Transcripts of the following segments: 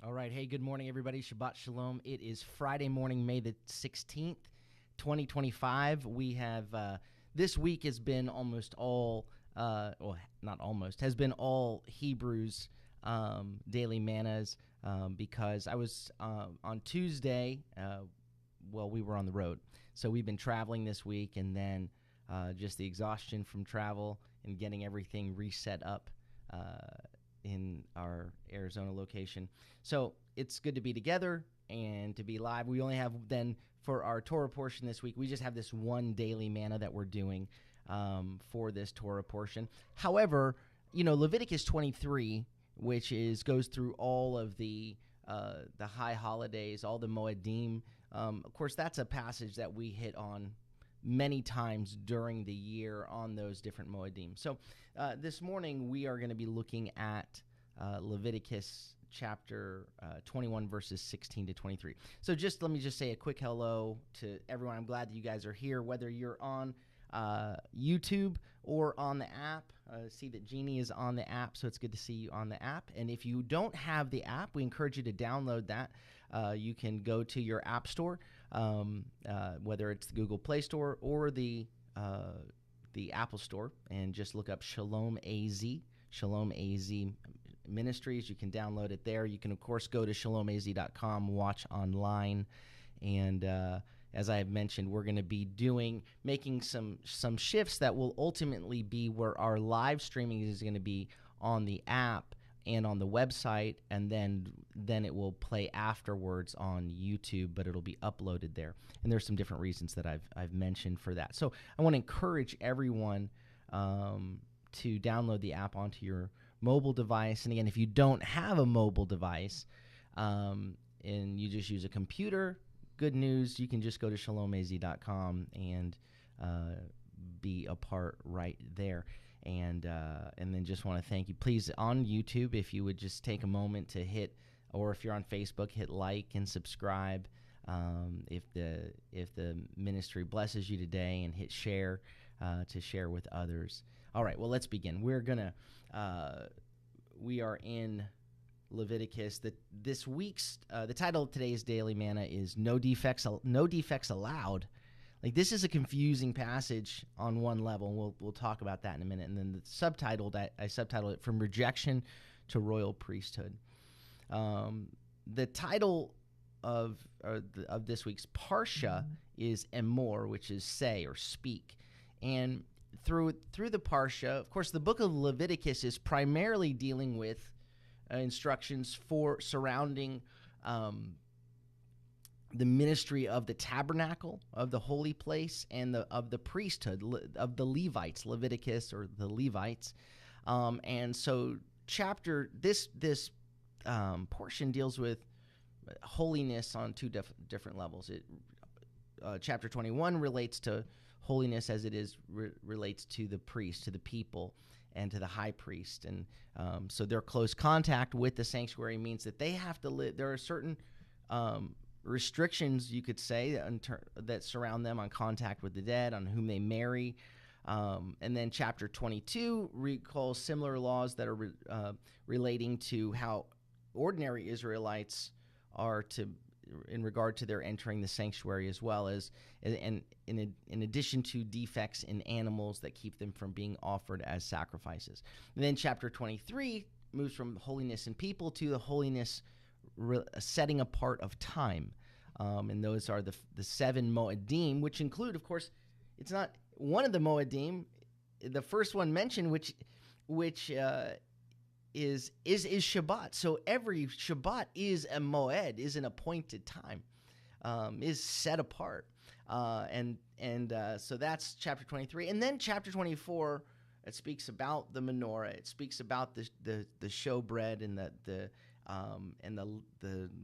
All right. Hey, good morning, everybody. Shabbat Shalom. It is Friday morning, May the 16th, 2025. We have, this week has been almost all, well, not almost, has been all Hebrews daily mannas because I was on Tuesday, we were on the road. So we've been traveling this week, and then just the exhaustion from travel and getting everything reset up in our Arizona location. So it's good to be together and to be live. We only have then for our Torah portion this week, we just have this one daily manna that we're doing for this Torah portion. However, Leviticus 23, which goes through all of the high holidays, all the Moedim. Of course, that's a passage that we hit on many times during the year on those different Moedim. So this morning we are going to be looking at Leviticus chapter 21, verses 16 to 23. So let me say a quick hello to everyone. I'm glad that you guys are here, whether you're on YouTube or on the app. See that Jeannie is on the app, so it's good to see you on the app. And if you don't have the app, we encourage you to download that. You can go to your app store, whether it's the Google Play Store or the Apple Store, and just look up Shalom AZ Ministries. You can download it there. You can, of course, go to shalomaz.com, watch online, and as I have mentioned, we're going to be making some shifts that will ultimately be where our live streaming is going to be on the app and on the website, and then it will play afterwards on YouTube, but it'll be uploaded there. And there's some different reasons that I've mentioned for that. So I want to encourage everyone to download the app onto your mobile device. And again, if you don't have a mobile device and you just use a computer, good news, you can just go to shalomaz.com and be a part right there. And then just want to thank you. Please, on YouTube, if you would just take a moment to hit, or if you're on Facebook, hit like and subscribe. If the ministry blesses you today, and hit share to share with others. All right, well, let's begin. We are in Leviticus. This week's the title of today's daily manna is "No Defects Allowed." Like, this is a confusing passage on one level, and we'll talk about that in a minute. And then I subtitled it "From Rejection to Royal Priesthood." The title of this week's parsha is Emor, which is say or speak. And through the parsha, of course, the book of Leviticus is primarily dealing with instructions surrounding the ministry of the tabernacle, of the holy place, and of the priesthood, of the Levites, Leviticus, or the Levites. And so this portion deals with holiness on two different levels. Chapter 21 relates to holiness as it relates to the priest, to the people, and to the high priest. And so their close contact with the sanctuary means that they have to live. There are certain restrictions, you could say, that surround them on contact with the dead, on whom they marry. And then chapter 22 recalls similar laws that are relating to how ordinary Israelites are in regard to their entering the sanctuary, as well as, and in addition to defects in animals that keep them from being offered as sacrifices. And then chapter 23 moves from holiness in people to the holiness setting apart of time. And those are the 7 Moedim, which include, of course, it's not one of the Moedim, the first one mentioned, which is Shabbat. So every Shabbat is a Moed, is an appointed time, is set apart. So that's chapter 23. And then chapter 24, it speaks about the menorah. It speaks about the showbread and the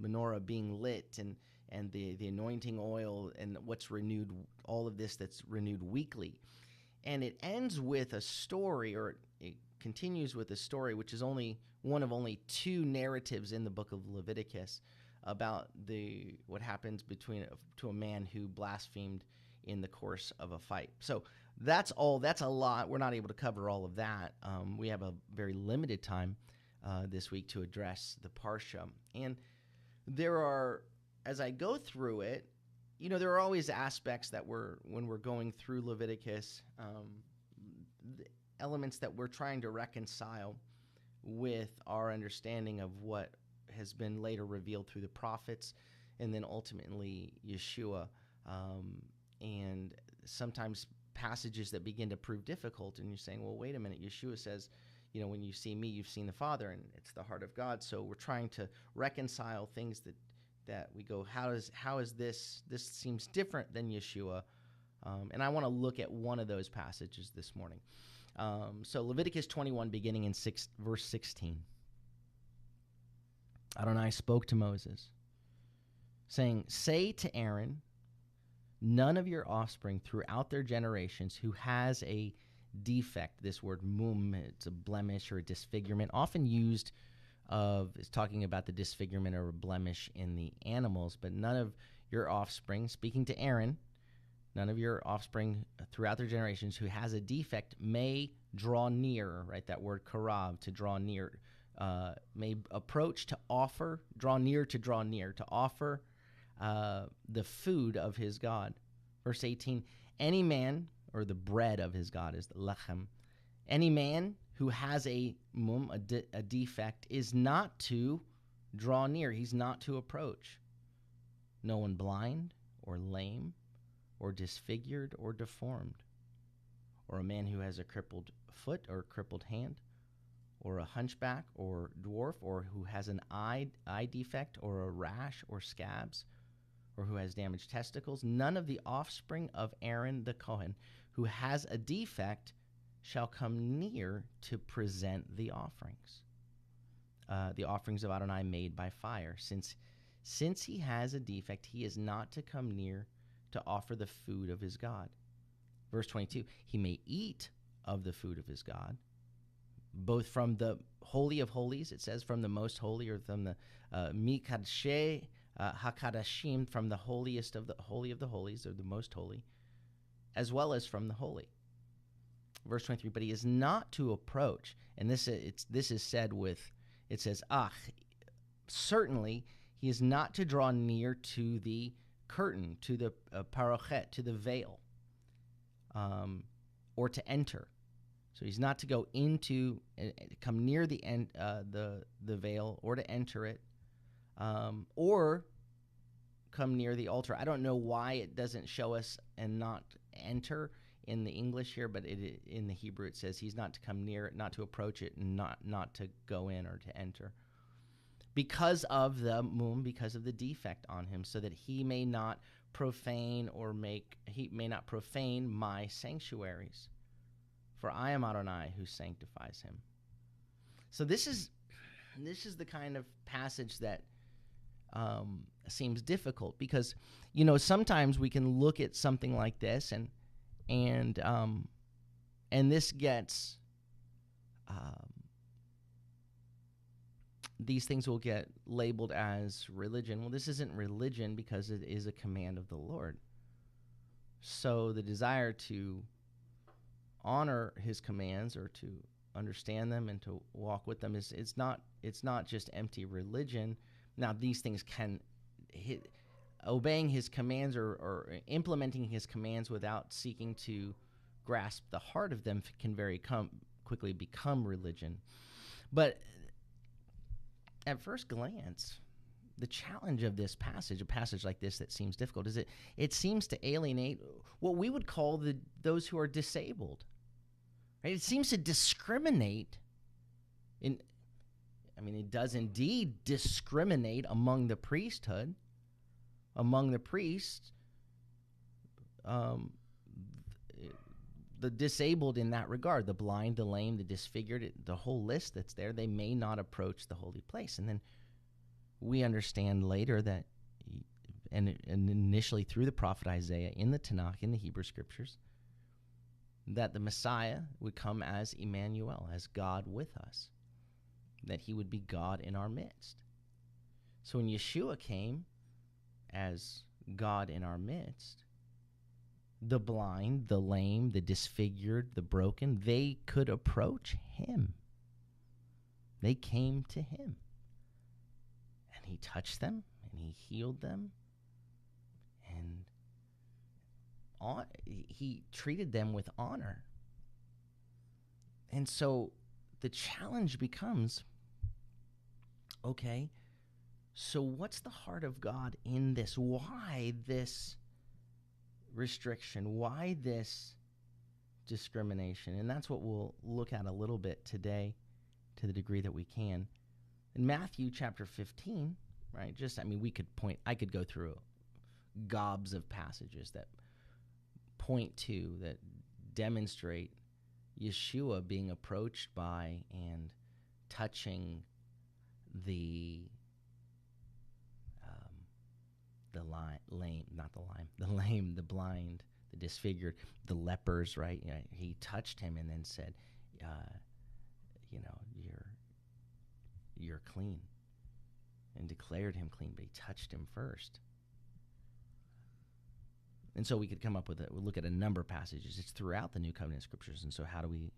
menorah being lit, and the anointing oil, and what's renewed, all of this that's renewed weekly. And it ends with a story, or it continues with a story, which is only one of only 2 narratives in the book of Leviticus about what happens to a man who blasphemed in the course of a fight. So that's a lot. We're not able to cover all of that. We have a very limited time this week to address the Parsha. And there are, as I go through it, there are always aspects that when we're going through Leviticus, elements that we're trying to reconcile with our understanding of what has been later revealed through the prophets, and then ultimately Yeshua, and sometimes passages that begin to prove difficult, and you're saying, well, wait a minute, Yeshua says, when you see me, you've seen the Father, and it's the heart of God. So we're trying to reconcile things that we go, how is this seems different than Yeshua, and I want to look at one of those passages this morning. So Leviticus 21, beginning in verse 16. Adonai spoke to Moses, saying, say to Aaron, none of your offspring throughout their generations who has a defect, this word mum, it's a blemish or a disfigurement, often used is talking about the disfigurement or a blemish in the animals, but none of your offspring, speaking to Aaron, none of your offspring throughout their generations who has a defect may draw near, right? That word karav, to draw near, may approach to offer, draw near, to offer the food of his God. Verse 18, any man, or the bread of his God is the lechem, any man who has a mum, a defect, is not to draw near. He's not to approach. No one blind or lame or disfigured or deformed, or a man who has a crippled foot or crippled hand, or a hunchback or dwarf, or who has an eye defect or a rash or scabs, or who has damaged testicles. None of the offspring of Aaron the Kohen who has a defect shall come near to present the offerings of Adonai made by fire. Since he has a defect, he is not to come near to offer the food of his God. Verse 22, he may eat of the food of his God, both from the Holy of Holies, it says from the most holy, or from the Mikadshe HaKadashim, from the holiest of the Holy of the Holies, or the most holy, as well as from the holy. Verse 23, but he is not to approach, and this is said with, it says, certainly he is not to draw near to the curtain, to the parochet, to the veil, or to enter. So he's not to go into, come near the end, the veil, or to enter it, or come near the altar. I don't know why it doesn't show us and not enter in the English here, but in the Hebrew it says he's not to come near it, not to approach it, and not to go in or to enter, because of the mum, because of the defect on him, so that he may not profane my sanctuaries. For I am Adonai who sanctifies him. So this is the kind of passage that seems difficult, because sometimes we can look at something like this and this gets these things will get labeled as religion. Well, this isn't religion because it is a command of the Lord. So the desire to honor his commands, or to understand them and to walk with them, it's not just empty religion. Now, these things obeying his commands or implementing his commands without seeking to grasp the heart of them can very quickly become religion. But at first glance, the challenge of this passage, a passage like this that seems difficult, is it seems to alienate what we would call those who are disabled. Right? It seems to discriminate it does indeed discriminate among the priesthood, among the priests, the disabled in that regard, the blind, the lame, the disfigured, the whole list that's there. They may not approach the holy place. And then we understand later that, and initially through the prophet Isaiah in the Tanakh, in the Hebrew Scriptures, that the Messiah would come as Emmanuel, as God with us, that he would be God in our midst. So when Yeshua came as God in our midst, the blind, the lame, the disfigured, the broken, they could approach him. They came to him, and he touched them, and he healed them, and he treated them with honor. And so the challenge becomes, okay, so what's the heart of God in this? Why this restriction? Why this discrimination? And that's what we'll look at a little bit today, to the degree that we can. In Matthew chapter 15, right? I could go through gobs of passages that point to, that demonstrate Yeshua being approached by and touching the lame, the blind, the disfigured, the lepers, right? You know, he touched him and then said, you're clean, and declared him clean, but he touched him first. And so we could come up with we'll look at a number of passages. It's throughout the New Covenant Scriptures, and so how do we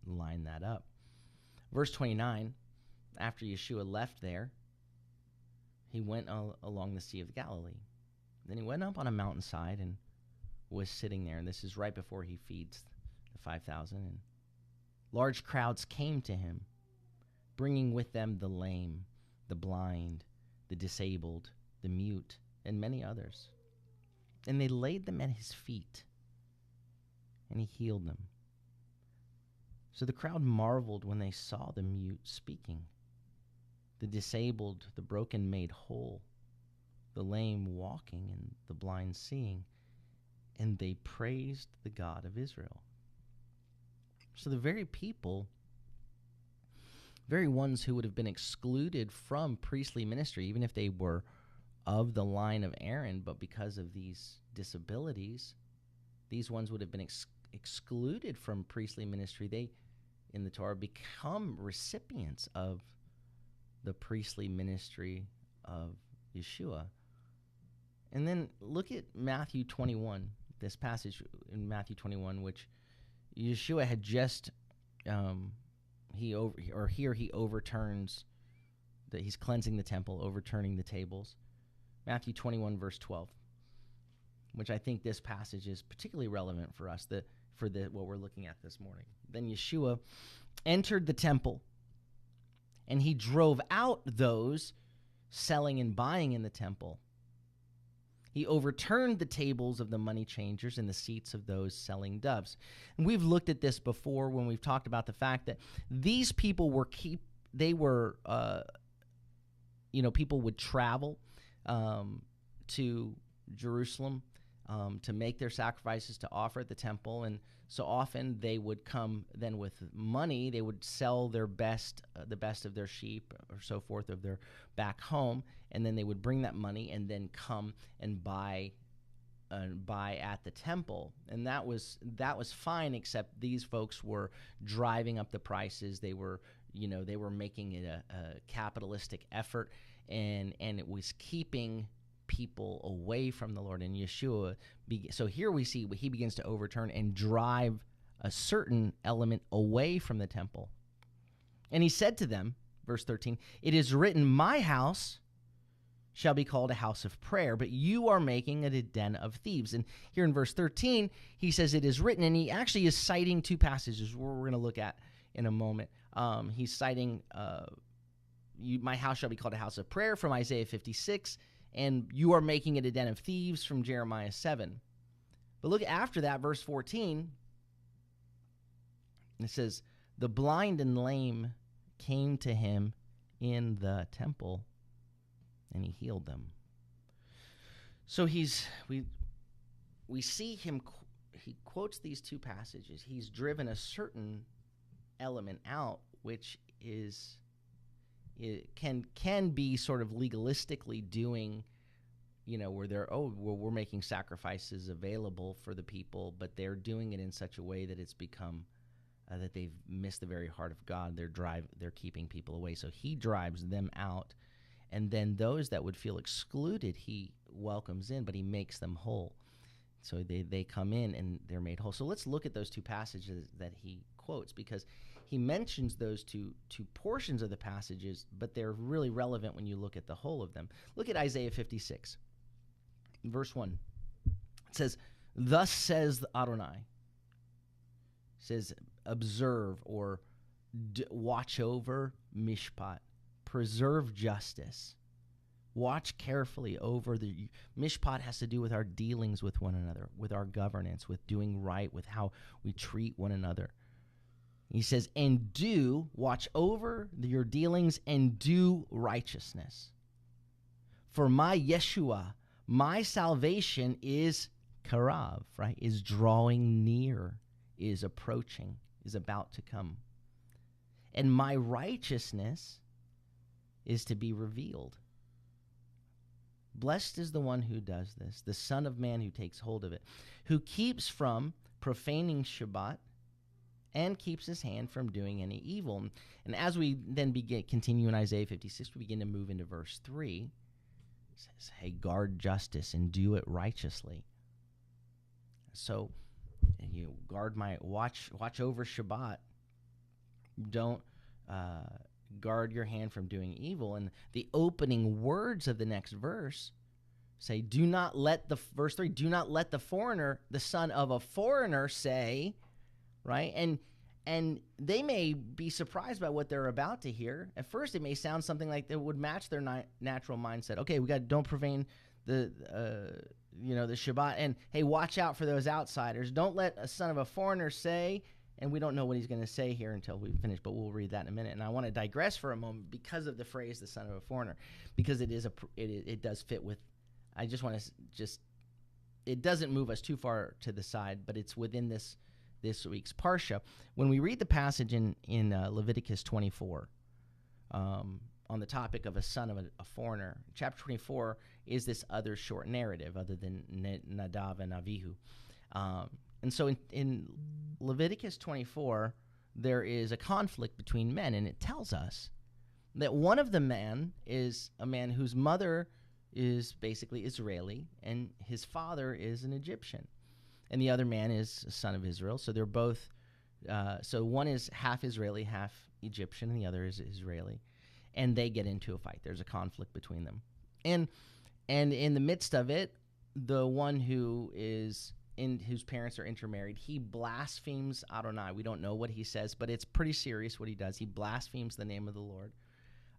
line that up? Verse 29, after Yeshua left there, he went along the Sea of Galilee. Then he went up on a mountainside and was sitting there, and this is right before he feeds the 5,000. And large crowds came to him, bringing with them the lame, the blind, the disabled, the mute, and many others. And they laid them at his feet, and he healed them. So the crowd marveled when they saw the mute speaking, the disabled, the broken made whole, the lame walking, and the blind seeing, and they praised the God of Israel. So the very ones who would have been excluded from priestly ministry, even if they were of the line of Aaron, but because of these disabilities, these ones would have been excluded from priestly ministry. They, in the Torah, become recipients of the priestly ministry of Yeshua. And then look at Matthew 21, this passage in Matthew 21, which Yeshua had just, he overturns, he's cleansing the temple, overturning the tables. Matthew 21, verse 12, which I think this passage is particularly relevant for us, what we're looking at this morning. Then Yeshua entered the temple, and he drove out those selling and buying in the temple. He overturned the tables of the money changers and the seats of those selling doves. And we've looked at this before when we've talked about the fact that these people people would travel to Jerusalem to make their sacrifices, to offer at the temple. And so often they would come then with money. They would sell their best, the best of their sheep or so forth of their back home, and then they would bring that money and then come and buy at the temple. And that was fine, except these folks were driving up the prices. They were making it a capitalistic effort, and it was keeping people away from the Lord. And Yeshua, so here we see he begins to overturn and drive a certain element away from the temple. And he said to them, verse 13, "It is written, my house shall be called a house of prayer, but you are making it a den of thieves." And here in verse 13, he says it is written, and he actually is citing two passages we're going to look at in a moment. He's citing, my house shall be called a house of prayer from Isaiah 56, and you are making it a den of thieves from Jeremiah 7. But look after that, verse 14, it says, "The blind and lame came to him in the temple, and he healed them." So we see him, he quotes these two passages. He's driven a certain element out, which is, it can be sort of legalistically doing, where we're making sacrifices available for the people, but they're doing it in such a way that it's become that they've missed the very heart of God. They're keeping people away. So he drives them out, and then those that would feel excluded, he welcomes in, but he makes them whole. So they come in and they're made whole. So let's look at those two passages that he quotes, because he mentions those two portions of the passages, but they're really relevant when you look at the whole of them. Look at Isaiah 56, verse 1. It says, "Thus says Adonai." It says, observe or watch over mishpat, preserve justice. Watch carefully over the mishpat has to do with our dealings with one another, with our governance, with doing right, with how we treat one another. He says, and watch over your dealings and do righteousness. For my Yeshua, my salvation is karav, right? Is drawing near, is approaching, is about to come. And my righteousness is to be revealed. Blessed is the one who does this, the Son of Man who takes hold of it, who keeps from profaning Shabbat and keeps his hand from doing any evil. And as we then continue in Isaiah 56, we begin to move into verse 3. It says, hey, guard justice and do it righteously. So you watch over Shabbat. Don't guard your hand from doing evil. And the opening words of the next verse say, verse 3, do not let the foreigner, the son of a foreigner, say, right? And they may be surprised by what they're about to hear. At first, it may sound something like it would match their natural mindset. Okay, don't profane the Shabbat, and hey, watch out for those outsiders. Don't let a son of a foreigner say. And we don't know what he's going to say here until we finish, but we'll read that in a minute. And I want to digress for a moment because of the phrase "the son of a foreigner," because it does fit with. I just want to it doesn't move us too far to the side, but it's within this week's parsha. When we read the passage in Leviticus 24, on the topic of a son of a foreigner, chapter 24 is this other short narrative other than Nadav and Avihu. And so in Leviticus 24, there is a conflict between men, and it tells us that one of the men is a man whose mother is basically Israeli, and his father is an Egyptian. And the other man is a son of Israel. So they're both, so one is half Israeli, half Egyptian, and the other is Israeli. And they get into a fight. There's a conflict between them. And in the midst of it, the one whose parents are intermarried, he blasphemes Adonai. We don't know what he says, but it's pretty serious what he does. He blasphemes the name of the Lord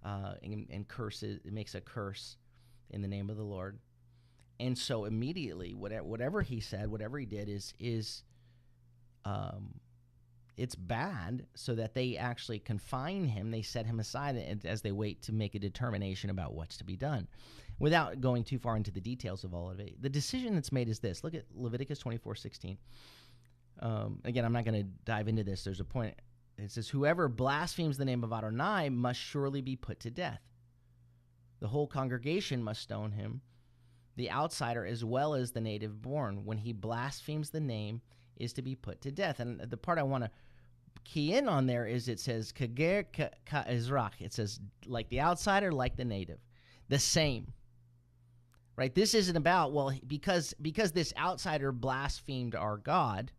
and curses. It makes a curse in the name of the Lord. And so immediately, whatever he said, whatever he did is it's bad, so that they actually confine him. They set him aside as they wait to make a determination about what's to be done. Without going too far into the details of all of it, the decision that's made is this. Look at Leviticus 24:16. Again, I'm not going to dive into this. There's a point. It says, whoever blasphemes the name of Adonai must surely be put to death. The whole congregation must stone him, the outsider as well as the native born. When he blasphemes the name, is to be put to death. And the part I want to key in on there is it says, kager ka ezrach. It says, like the outsider, like the native. The same. Right? This isn't about, well, because this outsider blasphemed our God,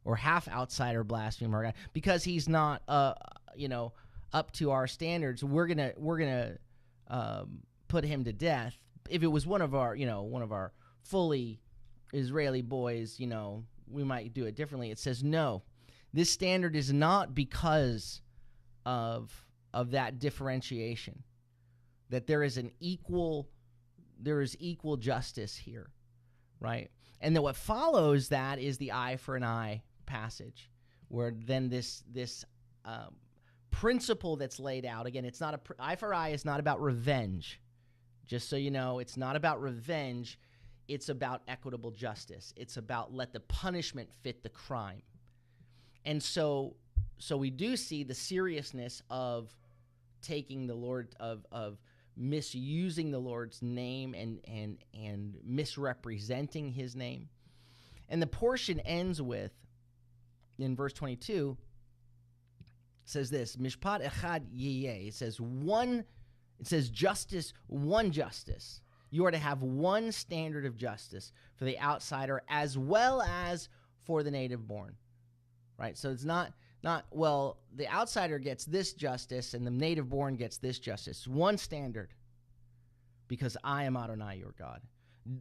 or half outsider blasphemed our God, because he's not up to our standards, we're gonna put him to death. If it was one of our fully Israeli boys, we might do it differently. It says no. This standard is not because of that differentiation, that there is equal justice here, right? And then what follows that is the eye for an eye passage, where then this principle that's laid out. Again, it's not eye for eye is not about revenge. Just so you know, it's not about revenge. It's about equitable justice. It's about let the punishment fit the crime. And so we do see the seriousness of taking the Lord, of misusing the Lord's name and misrepresenting his name. And the portion ends with, in verse 22, says this, Mishpat echad yiyeh. It says justice, one justice. You are to have one standard of justice for the outsider as well as for the native born, right? So it's not, well, the outsider gets this justice and the native born gets this justice. One standard, because I am Adonai, your God.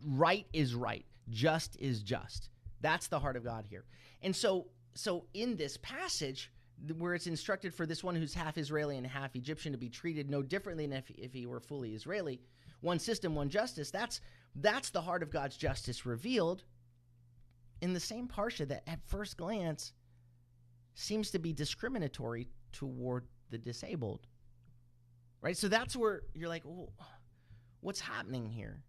Right is right. Just is just. That's the heart of God here. And so in this passage, where it's instructed for this one who's half Israeli and half Egyptian to be treated no differently than if he were fully Israeli, one system, one justice, that's the heart of God's justice revealed in the same parsha that at first glance seems to be discriminatory toward the disabled, right? So that's where you're like, oh, what's happening here?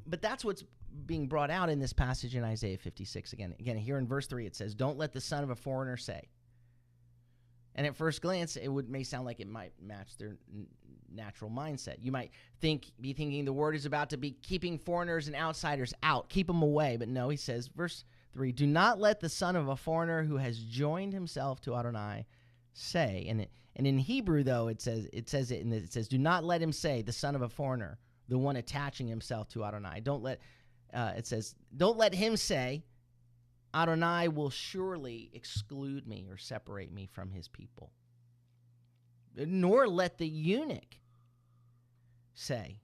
But that's what's being brought out in this passage in Isaiah 56. Again, here in verse 3, it says, don't let the son of a foreigner say. And at first glance, may sound like it might match their natural mindset. You might be thinking the word is about to be keeping foreigners and outsiders out, keep them away. But no, he says, verse 3, do not let the son of a foreigner who has joined himself to Adonai say. And in Hebrew, though, it says, do not let him say, the son of a foreigner, the one attaching himself to Adonai. Don't let him say, Adonai will surely exclude me or separate me from his people. Nor let the eunuch say,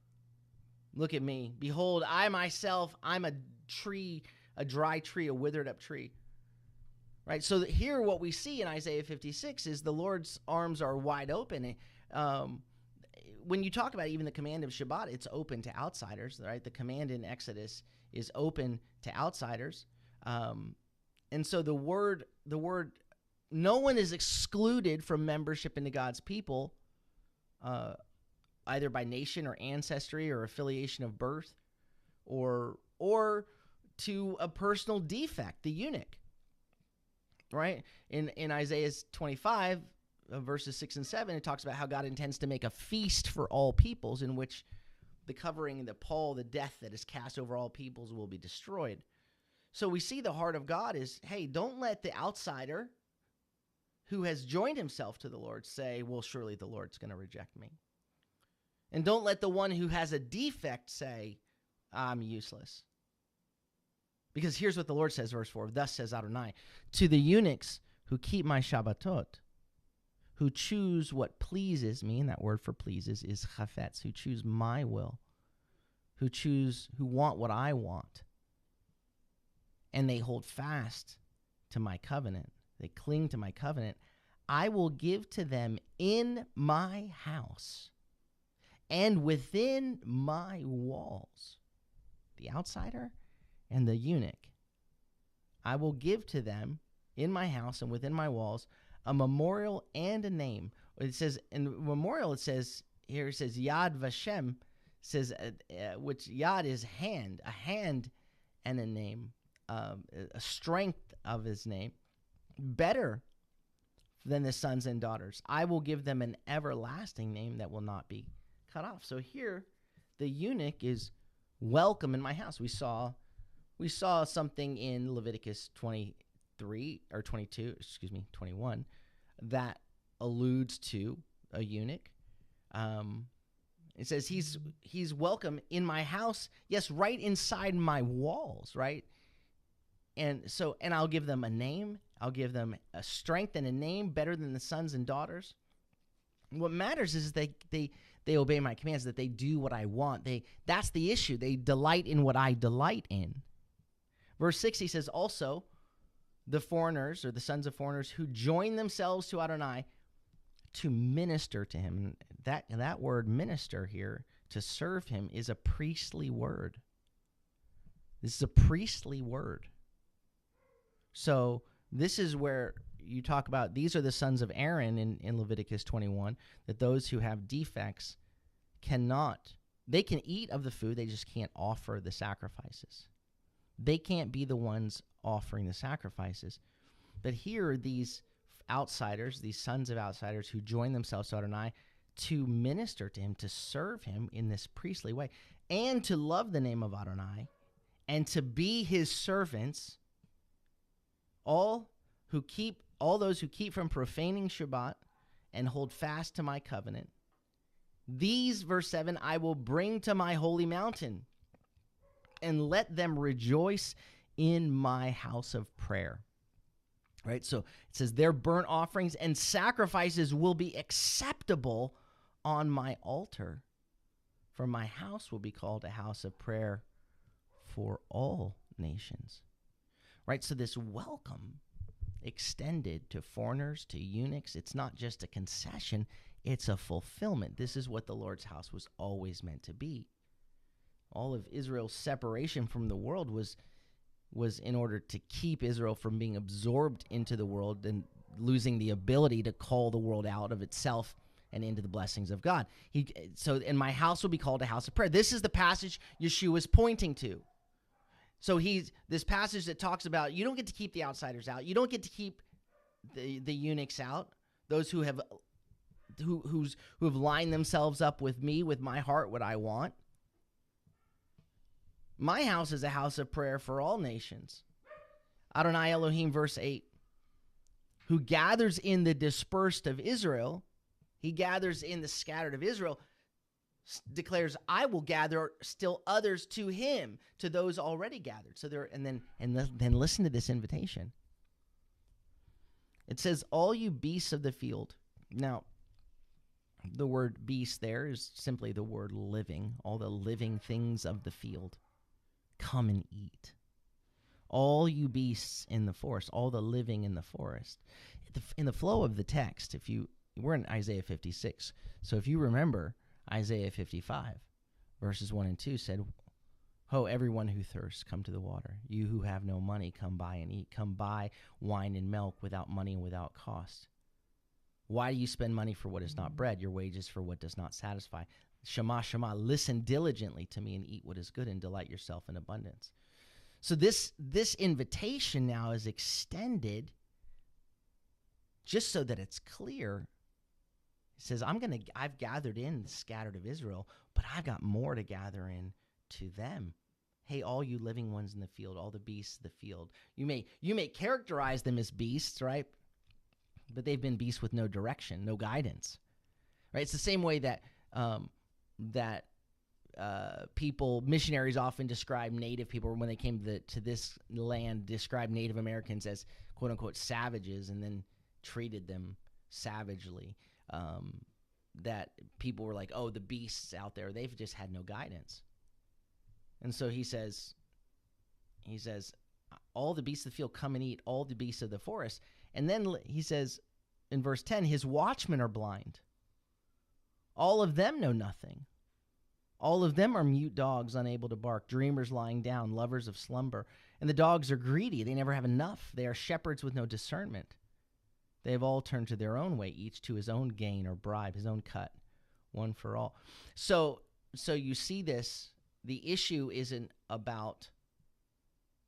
look at me, behold, I myself, I'm a tree, a dry tree, a withered up tree. Right? So here what we see in Isaiah 56 is the Lord's arms are wide open. When you talk about even the command of Shabbat, it's open to outsiders, right? The command in Exodus is open to outsiders. And so the word, no one is excluded from membership into God's people, either by nation or ancestry or affiliation of birth, or to a personal defect, the eunuch, right? In Isaiah 25, verses 6 and 7, it talks about how God intends to make a feast for all peoples in which the covering, the pall, the death that is cast over all peoples will be destroyed. So we see the heart of God is, hey, don't let the outsider who has joined himself to the Lord say, well, surely the Lord's going to reject me. And don't let the one who has a defect say, I'm useless. Because here's what the Lord says, verse 4, thus says Adonai, to the eunuchs who keep my Shabbatot, who choose what pleases me, and that word for pleases is chafetz, who choose my will, who want what I want, and they hold fast to my covenant, they cling to my covenant, I will give to them in my house and within my walls, the outsider and the eunuch, I will give to them in my house and within my walls a memorial and a name. It says in memorial, it says Yad Vashem, says which Yad is hand, a hand and a name, a strength of his name, better than the sons and daughters. I will give them an everlasting name that will not be cut off. So here, the eunuch is welcome in my house. We saw something in Leviticus 21 that alludes to a eunuch. It says he's welcome in my house, yes, right inside my walls, right? And I'll give them a name. I'll give them a strength and a name better than the sons and daughters. What matters is they obey my commands, that they do what I want. That's the issue. They delight in what I delight in. Verse 6, he says, also, the foreigners or the sons of foreigners who join themselves to Adonai to minister to him. That word minister here, to serve him, is a priestly word. This is a priestly word. So this is where you talk about, these are the sons of Aaron in Leviticus 21, that those who have defects they can eat of the food, they just can't offer the sacrifices. They can't be the ones offering the sacrifices. But here are these outsiders, these sons of outsiders who join themselves to Adonai to minister to him, to serve him in this priestly way, and to love the name of Adonai, and to be his servants, all those who keep from profaning Shabbat and hold fast to my covenant, These, verse 7, I will bring to my holy mountain, and let them rejoice in my house of prayer. Right? So it says their burnt offerings and sacrifices will be acceptable on my altar. For my house will be called a house of prayer for all nations. Right? So this welcome extended to foreigners, to eunuchs, it's not just a concession, it's a fulfillment. This is what the Lord's house was always meant to be. All of Israel's separation from the world was in order to keep Israel from being absorbed into the world and losing the ability to call the world out of itself and into the blessings of God. And my house will be called a house of prayer. This is the passage Yeshua is pointing to. So this passage that talks about you don't get to keep the outsiders out. You don't get to keep the eunuchs out. Those who have lined themselves up with me, with my heart, what I want. My house is a house of prayer for all nations. Adonai Elohim, verse 8, who gathers in the dispersed of Israel, he gathers in the scattered of Israel, declares, I will gather still others to him, to those already gathered. So then listen to this invitation. It says, all you beasts of the field. Now, the word beast there is simply the word living, all the living things of the field. Come and eat. All you beasts in the forest, all the living in the forest. In the flow of the text, we're in Isaiah 56. So if you remember, Isaiah 55, verses 1 and 2 said, Ho, everyone who thirsts, come to the water. You who have no money, come buy and eat. Come buy wine and milk without money and without cost. Why do you spend money for what is not bread, your wages for what does not satisfy? Shema, Shema, listen diligently to me and eat what is good and delight yourself in abundance. So this invitation now is extended just so that it's clear. It says, I've gathered in the scattered of Israel, but I've got more to gather in to them. Hey, all you living ones in the field, all the beasts of the field. You may characterize them as beasts, right? But they've been beasts with no direction, no guidance. Right? It's the same way that missionaries often describe native people, when they came to this land, described Native Americans as quote unquote savages, and then treated them savagely. That people were like, oh, the beasts out there, they've just had no guidance. And so he says, all the beasts of the field come and eat, all the beasts of the forest. And then he says in verse 10, his watchmen are blind. All of them know nothing. All of them are mute dogs, unable to bark, dreamers lying down, lovers of slumber. And the dogs are greedy. They never have enough. They are shepherds with no discernment. They have all turned to their own way, each to his own gain or bribe, his own cut, one for all. So you see this. The issue is about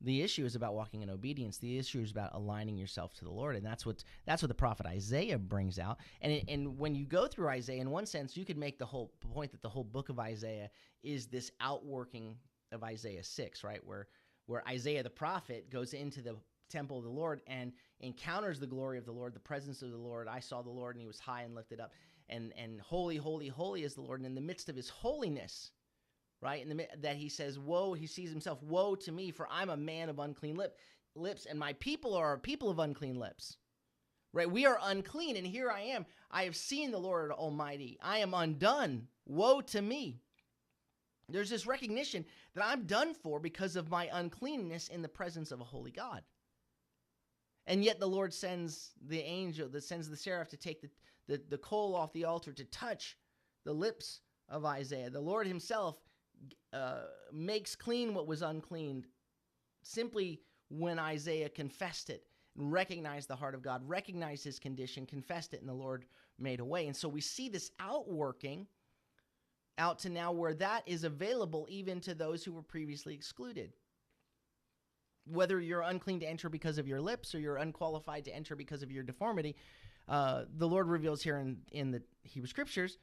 walking in obedience. The issue is about aligning yourself to the Lord, and that's what the prophet Isaiah brings out. And when you go through Isaiah, in one sense, you could make the whole point that the whole book of Isaiah is this outworking of Isaiah 6, right? Where Isaiah the prophet goes into the temple of the Lord and encounters the glory of the Lord, the presence of the Lord. I saw the Lord, and he was high and lifted up, and holy, holy, holy is the Lord. And in the midst of his holiness, right, that he says, woe, he sees himself, woe to me, for I'm a man of unclean lips, and my people are a people of unclean lips. Right, we are unclean, and here I am. I have seen the Lord Almighty. I am undone. Woe to me. There's this recognition that I'm done for because of my uncleanness in the presence of a holy God. And yet the Lord sends the angel, sends the seraph to take the coal off the altar to touch the lips of Isaiah. The Lord himself makes clean what was unclean simply when Isaiah confessed it, recognized the heart of God, recognized his condition, confessed it, and the Lord made a way. And so we see this outworking out to now where that is available even to those who were previously excluded. Whether you're unclean to enter because of your lips or you're unqualified to enter because of your deformity, the Lord reveals here in the Hebrew Scriptures,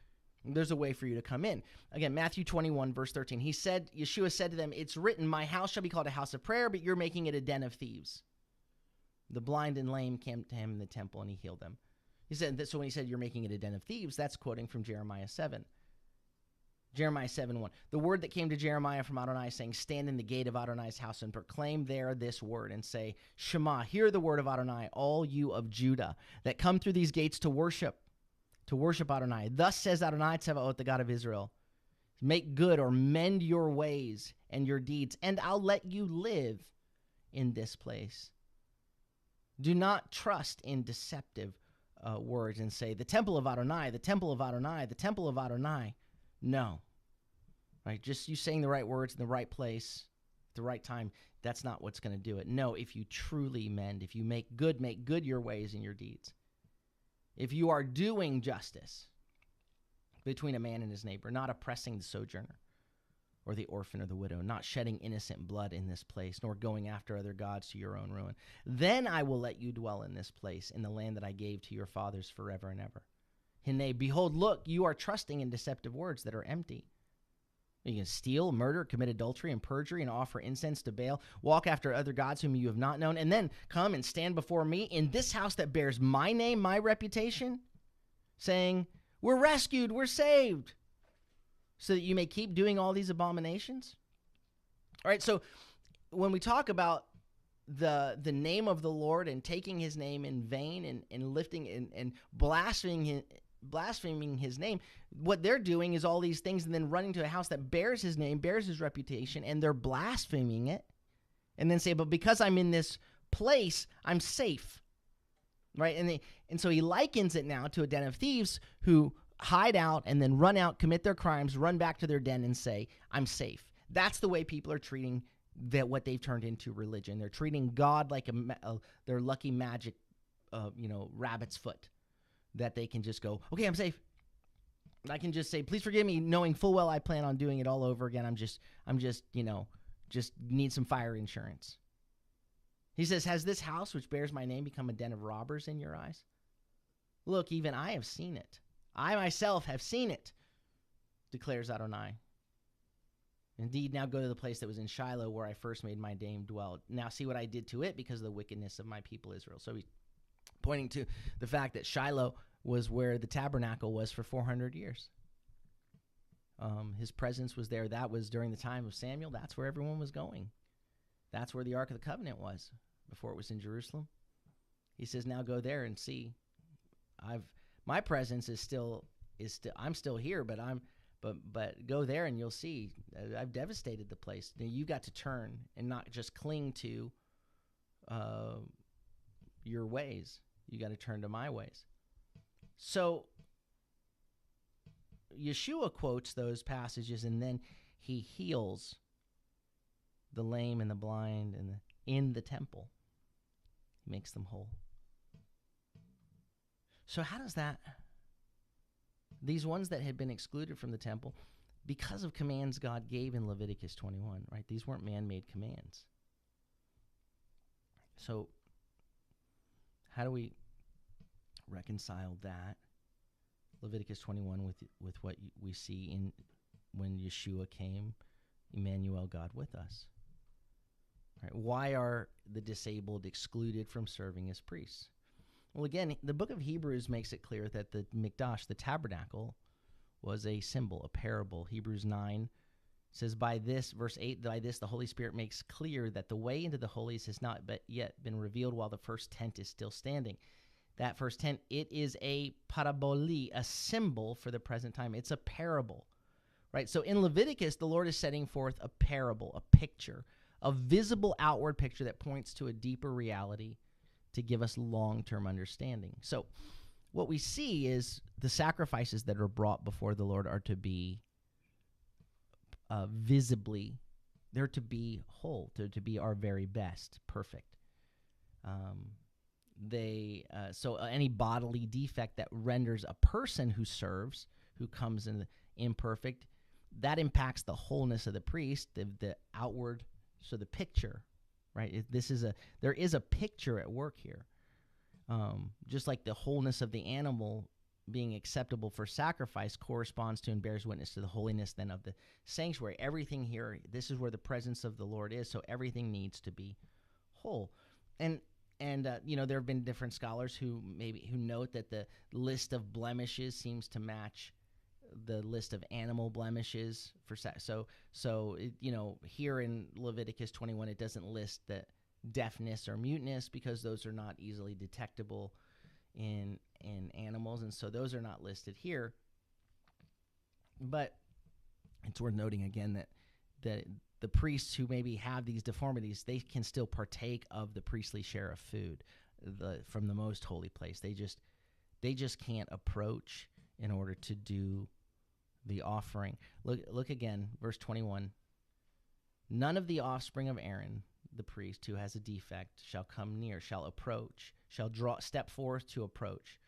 there's a way for you to come in. Again, Matthew 21, verse 13. Yeshua said to them, it's written, my house shall be called a house of prayer, but you're making it a den of thieves. The blind and lame came to him in the temple, and he healed them. He said that, so when he said you're making it a den of thieves, that's quoting from Jeremiah 7. Jeremiah 7:1. The word that came to Jeremiah from Adonai, saying, stand in the gate of Adonai's house and proclaim there this word, and say, Shema, hear the word of Adonai, all you of Judah, that come through these gates to worship Adonai. Thus says Adonai Tzevaot, the God of Israel, make good or mend your ways and your deeds, and I'll let you live in this place. Do not trust in deceptive words and say, the temple of Adonai, the temple of Adonai, the temple of Adonai. No. Right? Just you saying the right words in the right place, at the right time, that's not what's going to do it. No, if you truly mend, if you make good your ways and your deeds. If you are doing justice between a man and his neighbor, not oppressing the sojourner or the orphan or the widow, not shedding innocent blood in this place, nor going after other gods to your own ruin, then I will let you dwell in this place, in the land that I gave to your fathers forever and ever. Hine, behold, look, you are trusting in deceptive words that are empty. You can steal, murder, commit adultery and perjury, and offer incense to Baal, walk after other gods whom you have not known, and then come and stand before me in this house that bears my name, my reputation, saying, we're rescued, we're saved, so that you may keep doing all these abominations? All right, so when we talk about the name of the Lord and taking his name in vain and lifting and blaspheming his name, what they're doing is all these things and then running to a house that bears his name, bears his reputation, and they're blaspheming it, and then say, but because I'm in this place, I'm safe, right? And so he likens it now to a den of thieves who hide out and then run out, commit their crimes, run back to their den and say, I'm safe. That's the way people are treating what they've turned into religion. They're treating God like their lucky magic, rabbit's foot, that they can just go, okay, I'm safe. I can just say, please forgive me, knowing full well I plan on doing it all over again. I'm just need some fire insurance. He says, has this house which bears my name become a den of robbers in your eyes? Look, even I have seen it. I myself have seen it, declares Adonai. Indeed, now go to the place that was in Shiloh where I first made my name dwell. Now see what I did to it because of the wickedness of my people Israel. So he's pointing to the fact that Shiloh was where the tabernacle was for 400 years. His presence was there. That was during the time of Samuel. That's where everyone was going. That's where the Ark of the Covenant was before it was in Jerusalem. He says, now go there and see. My presence is still I'm still here, but go there and you'll see. I've devastated the place. Now you got to turn and not just cling to your ways. You got to turn to my ways. So Yeshua quotes those passages, and then he heals the lame and the blind in the temple. He makes them whole. So how does that, these ones that had been excluded from the temple, because of commands God gave in Leviticus 21, right? These weren't man-made commands. So how do we reconcile that, Leviticus 21, with what we see in when Yeshua came, Emmanuel, God with us? Right? Why are the disabled excluded from serving as priests? Well, again, the book of Hebrews makes it clear that the Mikdash, the tabernacle, was a symbol, a parable. Hebrews 9 says, by this, verse 8, by this the Holy Spirit makes clear that the way into the holies has not yet been revealed while the first tent is still standing. That first tent, it is a paraboli, a symbol for the present time. It's a parable, right? So in Leviticus, the Lord is setting forth a parable, a picture, a visible outward picture that points to a deeper reality to give us long-term understanding. So what we see is the sacrifices that are brought before the Lord are to be visibly, they're to be whole, they're to be our very best, perfect. So any bodily defect that renders a person who serves, who comes in imperfect, that impacts the wholeness of the priest, the outward, so the picture, right? There is a picture at work here. Just like the wholeness of the animal being acceptable for sacrifice corresponds to and bears witness to the holiness then of the sanctuary. Everything here, this is where the presence of the Lord is, so everything needs to be whole. And there have been different scholars who note that the list of blemishes seems to match the list of animal blemishes for here in Leviticus 21 it doesn't list the deafness or muteness because those are not easily detectable in animals, and so those are not listed here. But it's worth noting again that the priests who maybe have these deformities, they can still partake of the priestly share of food from the most holy place. They just can't approach in order to do the offering. Look again, verse 21. None of the offspring of Aaron, the priest, who has a defect, shall come near, shall approach, shall step forth to approach,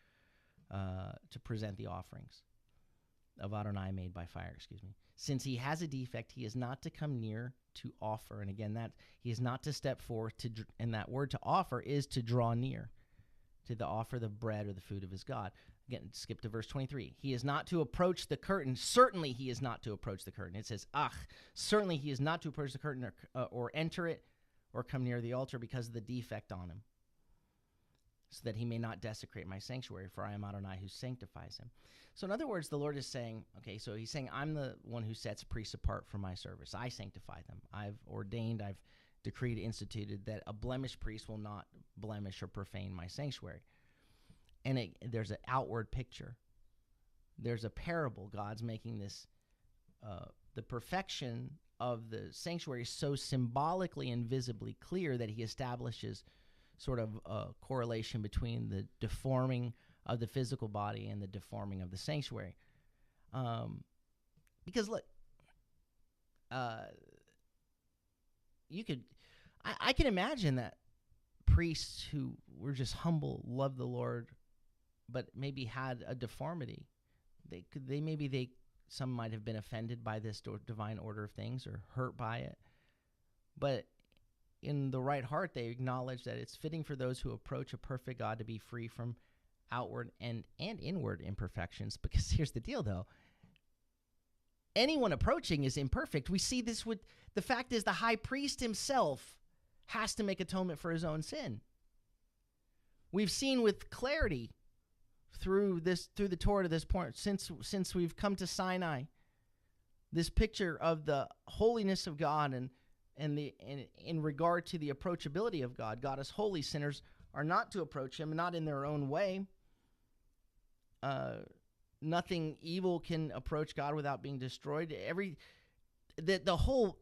to present the offerings of Adonai made by fire, Since he has a defect, he is not to come near to offer. And again, that he is not to step forth and that word to offer is to draw near, to offer the bread or the food of his God. Again, skip to verse 23. He is not to approach the curtain. Certainly he is not to approach the curtain. It says, certainly he is not to approach the curtain or enter it or come near the altar because of the defect on him, so that he may not desecrate my sanctuary, for I am Adonai who sanctifies him. So in other words, the Lord is saying, okay, so he's saying, I'm the one who sets priests apart for my service. I sanctify them. I've decreed, instituted that a blemished priest will not blemish or profane my sanctuary. And there's an outward picture. There's a parable. God's making this, the perfection of the sanctuary so symbolically and visibly clear that he establishes sort of a correlation between the deforming of the physical body and the deforming of the sanctuary. Because look, I can imagine that priests who were just humble, loved the Lord, but maybe had a deformity. Some might have been offended by this divine order of things or hurt by it. But in the right heart, they acknowledge that it's fitting for those who approach a perfect God to be free from outward and inward imperfections. Because here's the deal, though. Anyone approaching is imperfect. We see this with the fact is the high priest himself has to make atonement for his own sin. We've seen with clarity through the Torah to this point, since we've come to Sinai, this picture of the holiness of God and in regard to the approachability of God. God is holy. Sinners are not to approach him, not in their own way. Nothing evil can approach God without being destroyed. The whole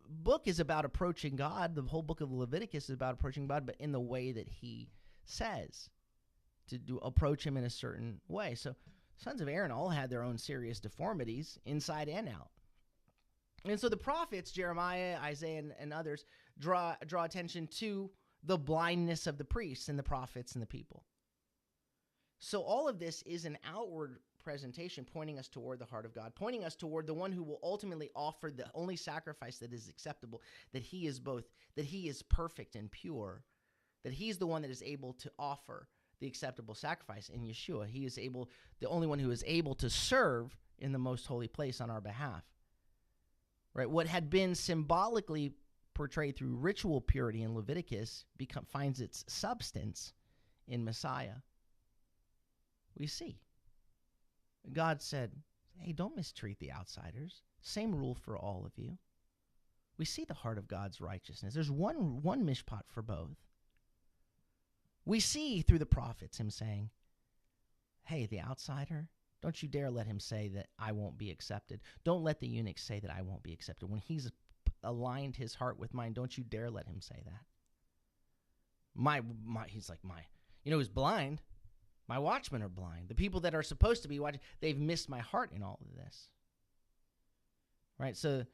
book is about approaching God. The whole book of Leviticus is about approaching God, but in the way that he says to approach him in a certain way. So sons of Aaron all had their own serious deformities inside and out. And so the prophets, Jeremiah, Isaiah, and others, draw attention to the blindness of the priests and the prophets and the people. So all of this is an outward presentation pointing us toward the heart of God, pointing us toward the one who will ultimately offer the only sacrifice that is acceptable, that he is perfect and pure, that he's the one that is able to offer the acceptable sacrifice in Yeshua. He is the only one who is able to serve in the most holy place on our behalf. Right? What had been symbolically portrayed through ritual purity in Leviticus finds its substance in Messiah. We see. God said, hey, don't mistreat the outsiders. Same rule for all of you. We see the heart of God's righteousness. There's one mishpat for both. We see through the prophets him saying, hey, the outsider, don't you dare let him say that I won't be accepted. Don't let the eunuch say that I won't be accepted. When he's aligned his heart with mine, don't you dare let him say that. He's who's blind? My watchmen are blind. The people that are supposed to be watching, they've missed my heart in all of this. Right? So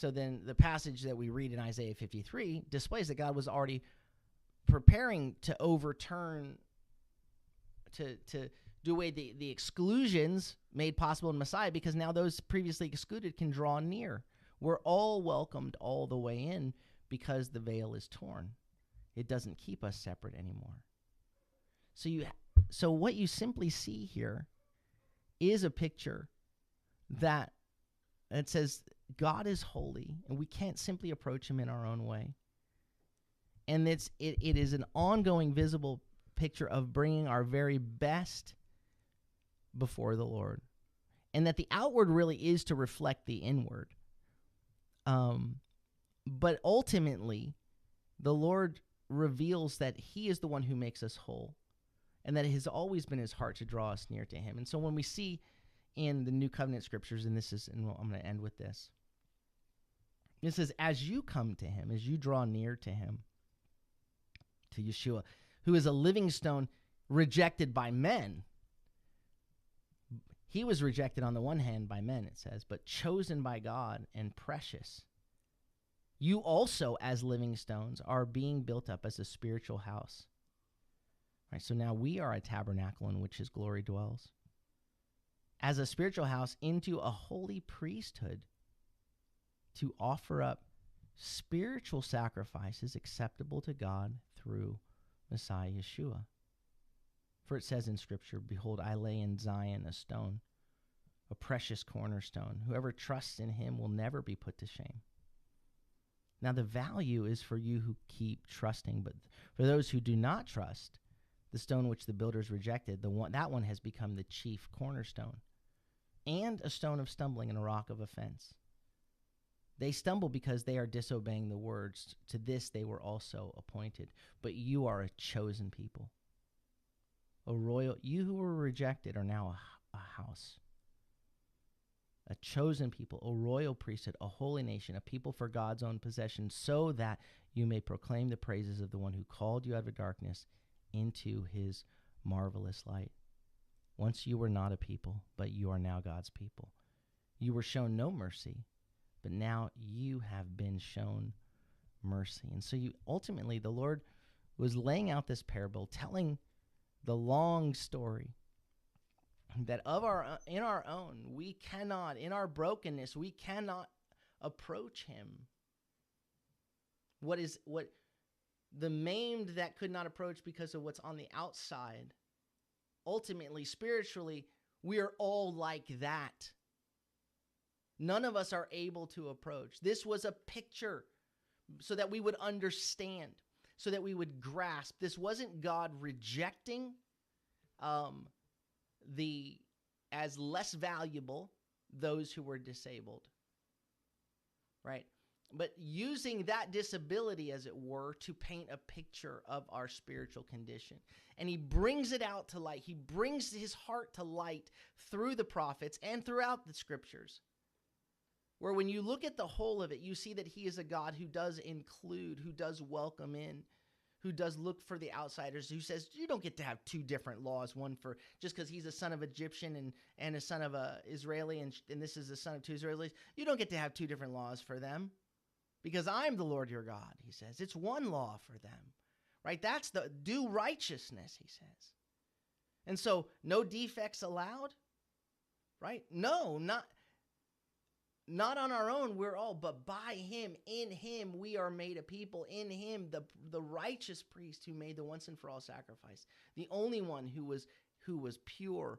then the passage that we read in Isaiah 53 displays that God was already preparing to overturn, to do away the exclusions made possible in Messiah, because now those previously excluded can draw near. We're all welcomed all the way in because the veil is torn. It doesn't keep us separate anymore. So what you simply see here is a picture that it says God is holy, and we can't simply approach him in our own way. And it is an ongoing visible picture of bringing our very best before the Lord, and that the outward really is to reflect the inward. But ultimately, the Lord reveals that he is the one who makes us whole, and that it has always been his heart to draw us near to him. And so when we see in the New Covenant scriptures, and I'm going to end with this. It says, as you come to him, as you draw near to him, to Yeshua, who is a living stone rejected by men. He was rejected on the one hand by men, it says, but chosen by God and precious. You also, as living stones, are being built up as a spiritual house. Right, so now we are a tabernacle in which his glory dwells. As a spiritual house into a holy priesthood to offer up spiritual sacrifices acceptable to God through Messiah Yeshua. For it says in Scripture, behold, I lay in Zion a stone, a precious cornerstone. Whoever trusts in him will never be put to shame. Now the value is for you who keep trusting, but for those who do not trust, the stone which the builders rejected, that one has become the chief cornerstone, and a stone of stumbling and a rock of offense. They stumble because they are disobeying the words. To this they were also appointed. But you are a chosen people. You who were rejected are now a house. A chosen people, a royal priesthood, a holy nation, a people for God's own possession, so that you may proclaim the praises of the one who called you out of darkness into his marvelous light. Once you were not a people, but you are now God's people. You were shown no mercy, but now you have been shown mercy. And so ultimately, the Lord was laying out this parable, telling the long story that in our own, we cannot, in our brokenness, we cannot approach him. What the maimed that could not approach because of what's on the outside, ultimately, spiritually, we are all like that. None of us are able to approach. This was a picture so that we would understand, so that we would grasp. This wasn't God rejecting as less valuable those who were disabled, right? But using that disability, as it were, to paint a picture of our spiritual condition. And he brings it out to light. He brings his heart to light through the prophets and throughout the scriptures, where when you look at the whole of it, you see that he is a God who does include, who does welcome in, who does look for the outsiders, who says, you don't get to have two different laws, one for, just because he's a son of Egyptian and a son of a Israeli, and this is the son of two Israelis, you don't get to have two different laws for them, because I'm the Lord your God, he says. It's one law for them, right? That's the do righteousness, he says. And so, no defects allowed, right? No, not on our own, we're all, but by him, in him, we are made a people. In him, the righteous priest who made the once and for all sacrifice, the only one who was pure,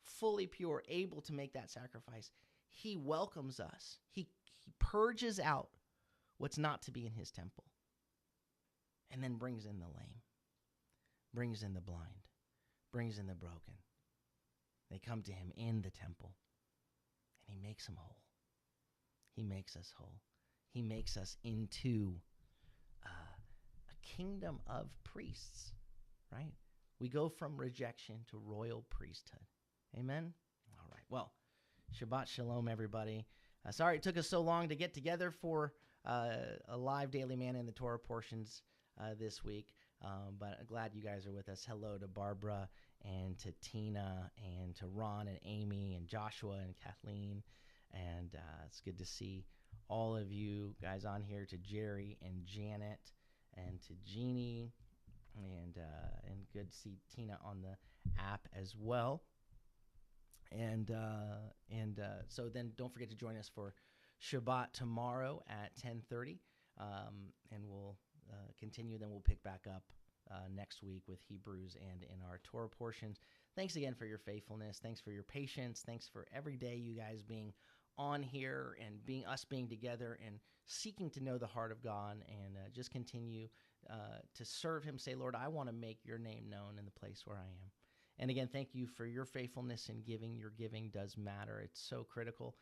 fully pure, able to make that sacrifice. He welcomes us. He purges out what's not to be in his temple, and then brings in the lame, brings in the blind, brings in the broken. They come to him in the temple, and he makes them whole. He makes us whole. He makes us into a kingdom of priests, right? We go from rejection to royal priesthood. Amen? All right. Well, Shabbat Shalom, everybody. Sorry it took us so long to get together for a live Daily Manna in the Torah portions this week, but I'm glad you guys are with us. Hello to Barbara and to Tina and to Ron and Amy and Joshua and Kathleen. And it's good to see all of you guys on here, to Jerry and Janet and to Jeannie, and good to see Tina on the app as well. And so then don't forget to join us for Shabbat tomorrow at 10:30, and we'll continue. Then we'll pick back up next week with Hebrews and in our Torah portions. Thanks again for your faithfulness. Thanks for your patience. Thanks for every day you guys being on here and us being together and seeking to know the heart of God, and just continue to serve him. Say, Lord, I want to make your name known in the place where I am. And again, thank you for your faithfulness in giving. Your giving does matter. It's so critical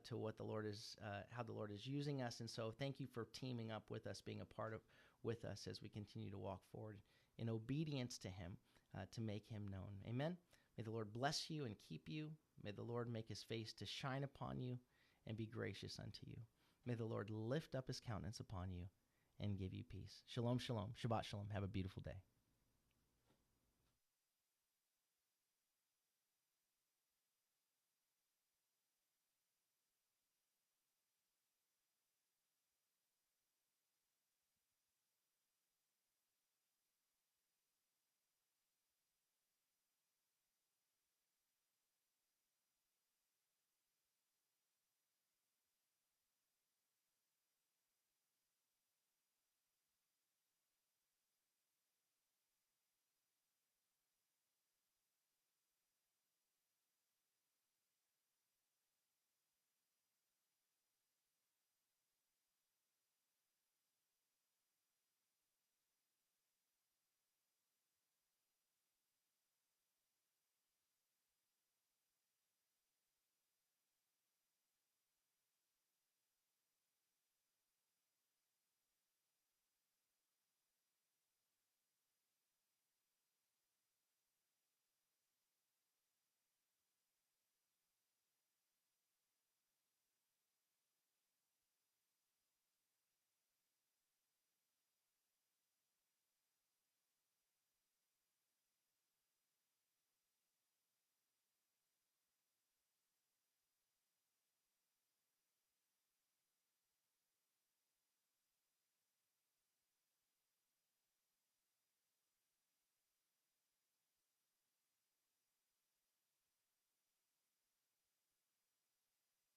to what the Lord is, how the Lord is using us. And so thank you for teaming up with us, being a part of with us as we continue to walk forward in obedience to him, to make him known. Amen. May the Lord bless you and keep you. May the Lord make his face to shine upon you and be gracious unto you. May the Lord lift up his countenance upon you and give you peace. Shalom, shalom. Shabbat shalom. Have a beautiful day.